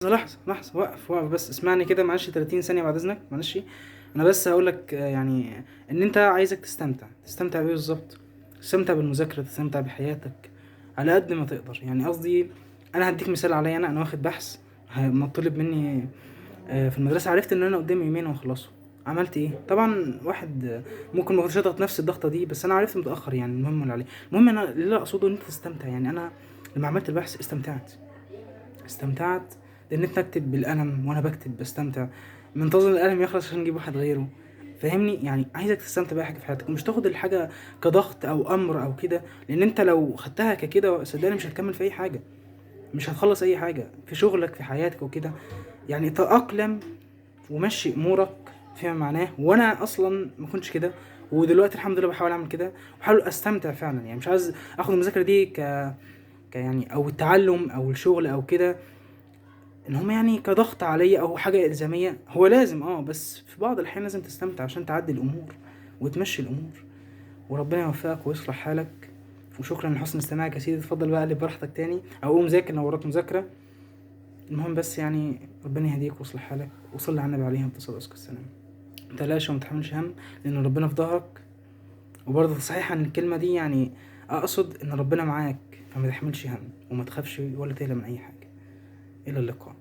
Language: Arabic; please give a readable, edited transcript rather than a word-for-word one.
لحظة، وقف بس اسمعني كده معلش 30 ثانية بعد إذنك معلش. أنا بس هقول لك يعني إن أنت عايزك تستمتع بإيه بالظبط؟ تستمتع بالمذاكرة، تستمتع بحياتك على قد ما تقدر. يعني قصدي أنا هديك مثال عليا، أنا واخد بحث مطلوب مني في المدرسة. عرفت إن أنا قدامي يومين وأخلصه. عملت إيه؟ طبعا واحد ممكن ما كنتش أضغط نفس الضغطة دي، بس أنا عرفت متأخر يعني. المهم اللي عليه، المهم أنا اللي أقصده إن أنت تستمتع. يعني أنا لما عملت البحث استمتعت لان انت اكتب بالقلم وانا بكتب بستمتع. منتظر القلم يخلص عشان نجيب واحد غيره. فاهمني؟ يعني عايزك تستمتع باي حاجه في حياتك، ومش تاخد الحاجه كضغط او امر او كده، لان انت لو خدتها ككده صدقني مش هتكمل في اي حاجه، مش هتخلص اي حاجه في شغلك في حياتك وكده. يعني تأقلم ومشي امورك فيما معناه. وانا اصلا ما كنتش كده، ودلوقتي الحمد لله بحاول اعمل كده، وبحاول استمتع فعلا. يعني مش عايز اخد المذاكره دي يعني او التعلم او الشغل او كده ان هم يعني كضغط عليا او حاجه الزاميه. هو لازم بس في بعض الاحيان لازم تستمتع عشان تعدي الامور وتمشي الامور. وربنا يوفقك ويصلح حالك. وشكرا لحسن استماعك يا سيدي. اتفضل بقى قلب براحتك تاني او قوم ذاكر لو وراك مذاكره. المهم بس يعني ربنا يهديك ويصلح حالك، وصلي على النبي عليه الصلاه والسلام. متقلقش وما تحملش هم، لان ربنا في ظهرك. وبرضه صحيح ان الكلمه دي يعني اقصد ان ربنا معاك، فما تحملش هم وما تخافش ولا تقلق من اي حاجه. الى اللقاء.